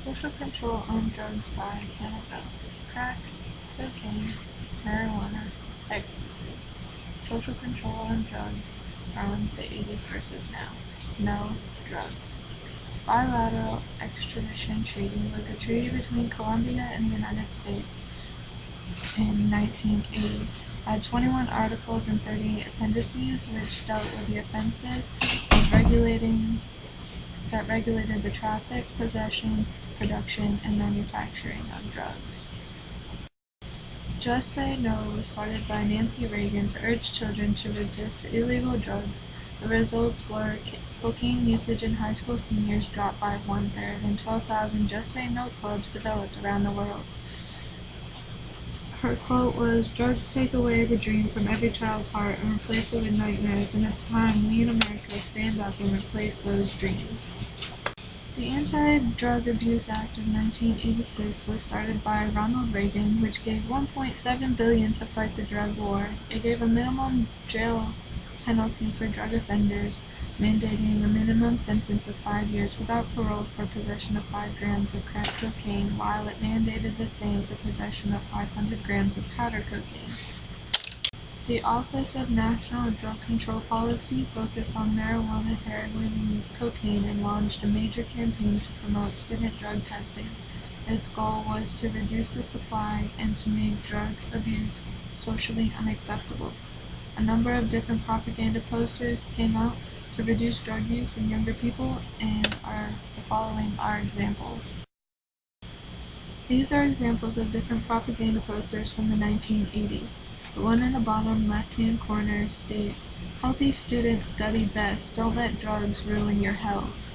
Social control on drugs by Annabelle. Crack, cocaine, marijuana, ecstasy. Social control on drugs from the 80s versus now. No drugs. Bilateral extradition treaty was a treaty between Colombia and the United States in 1980. Had 21 articles and 38 appendices, which dealt with the offenses of that regulated the traffic, possession, production, and manufacturing of drugs. Just Say No was started by Nancy Reagan to urge children to resist illegal drugs. The results were cocaine usage in high school seniors dropped by 1/3, and 12,000 Just Say No clubs developed around the world. Her quote was, "Drugs take away the dream from every child's heart and replace it with nightmares, and it's time we in America stand up and replace those dreams." The Anti-Drug Abuse Act of 1986 was started by Ronald Reagan, which gave $1.7 billion to fight the drug war. It gave a minimum jail penalty for drug offenders, mandating a minimum sentence of 5 years without parole for possession of 5 grams of crack cocaine, while it mandated the same for possession of 500 grams of powder cocaine. The Office of National Drug Control Policy focused on marijuana, heroin, and cocaine and launched a major campaign to promote student drug testing. Its goal was to reduce the supply and to make drug abuse socially unacceptable. A number of different propaganda posters came out to reduce drug use in younger people, and the following are examples. These are examples of different propaganda posters from the 1980s. The one in the bottom left-hand corner states, "Healthy students study best, don't let drugs ruin your health."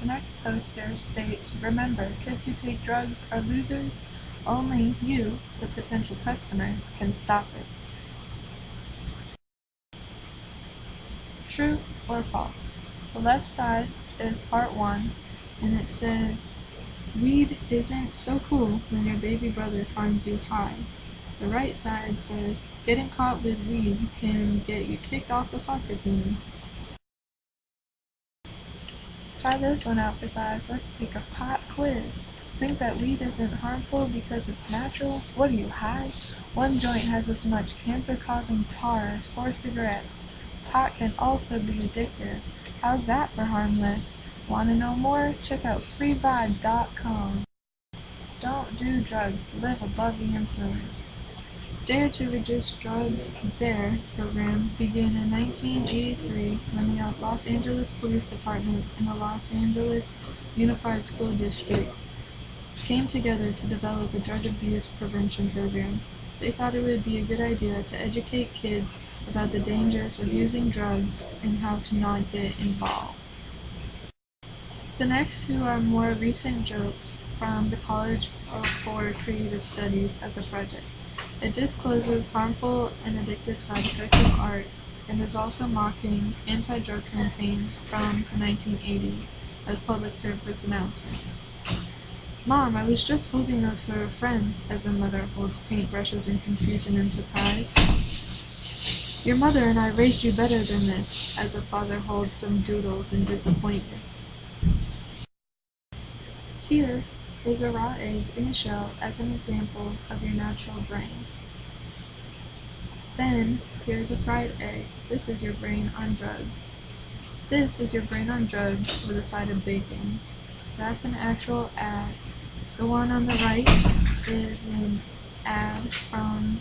The next poster states, "Remember, kids who take drugs are losers. Only you, the potential customer, can stop it." True or false? The left side is part 1, and it says, "Weed isn't so cool when your baby brother finds you high." The right side says, "Getting caught with weed can get you kicked off a soccer team." Try this one out for size. Let's take a pot quiz. Think that weed isn't harmful because it's natural? What are you, high? One joint has as much cancer-causing tar as 4 cigarettes. Pot can also be addictive. How's that for harmless? Want to know more? Check out freevibe.com. Don't do drugs. Live above the influence. Dare to Reduce Drugs DARE program began in 1983 when the Los Angeles Police Department and the Los Angeles Unified School District came together to develop a drug abuse prevention program. They thought it would be a good idea to educate kids about the dangers of using drugs and how to not get involved. The next two are more recent jokes from the College for Creative Studies as a project. It discloses harmful and addictive side effects of art and is also mocking anti-drug campaigns from the 1980s as public service announcements. "Mom, I was just holding those for a friend," as a mother holds paintbrushes in confusion and surprise. "Your mother and I raised you better than this," as a father holds some doodles in disappointment. Here is a raw egg in a shell as an example of your natural brain. Then, here's a fried egg. This is your brain on drugs. This is your brain on drugs with a side of bacon. That's an actual ad. The one on the right is an ad from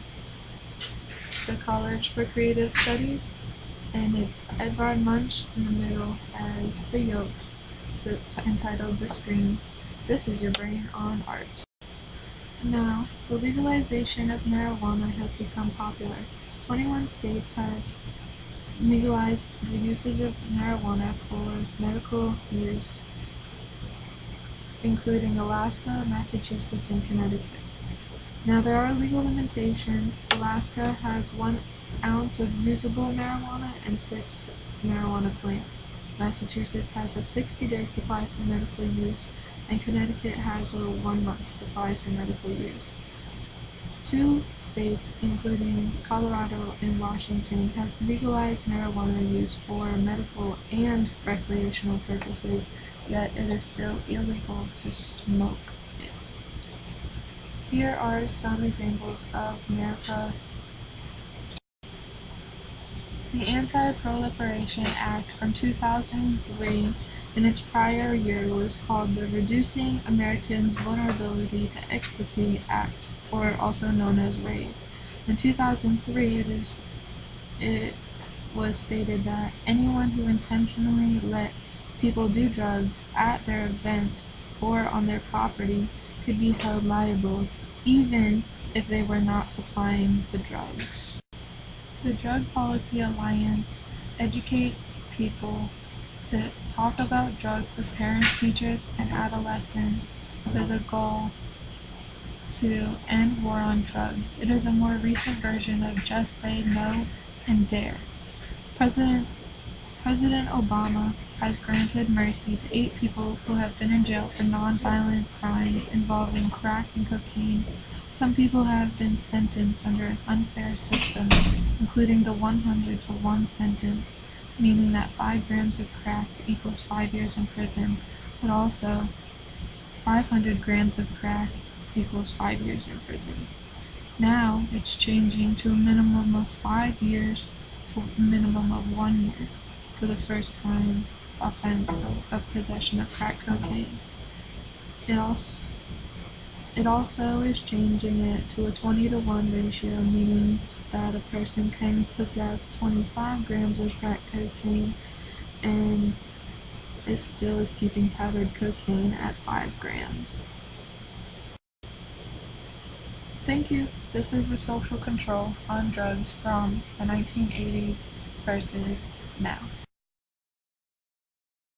the College for Creative Studies, and it's Edvard Munch in the middle as the yolk, entitled "The Screen." This is your brain on art. Now, the legalization of marijuana has become popular. 21 states have legalized the usage of marijuana for medical use, including Alaska, Massachusetts, and Connecticut. Now, there are legal limitations. Alaska has 1 ounce of usable marijuana and 6 marijuana plants. Massachusetts has a 60-day supply for medical use, and Connecticut has a 1-month supply for medical use. 2 states, including Colorado and Washington, has legalized marijuana use for medical and recreational purposes, yet it is still illegal to smoke it. Here are some examples of marijuana. The Anti-Proliferation Act from 2003 in its prior year was called the Reducing Americans' Vulnerability to Ecstasy Act, or also known as RAVE. In 2003, it was stated that anyone who intentionally let people do drugs at their event or on their property could be held liable, even if they were not supplying the drugs. The Drug Policy Alliance educates people to talk about drugs with parents, teachers, and adolescents with a goal to end war on drugs. It is a more recent version of Just Say No and DARE. President Obama has granted mercy to 8 people who have been in jail for nonviolent crimes involving crack and cocaine. Some people have been sentenced under an unfair system, including the 100 to 1 sentence, meaning that 5 grams of crack equals 5 years in prison, but also 500 grams of crack equals 5 years in prison. Now it's changing to a minimum of 5 years to a minimum of 1 year for the first time offense of possession of crack cocaine. It also is changing it to a 20 to 1 ratio, meaning that a person can possess 25 grams of crack cocaine and it still is keeping powdered cocaine at 5 grams. Thank you. This is the social control on drugs from the 1980s versus now.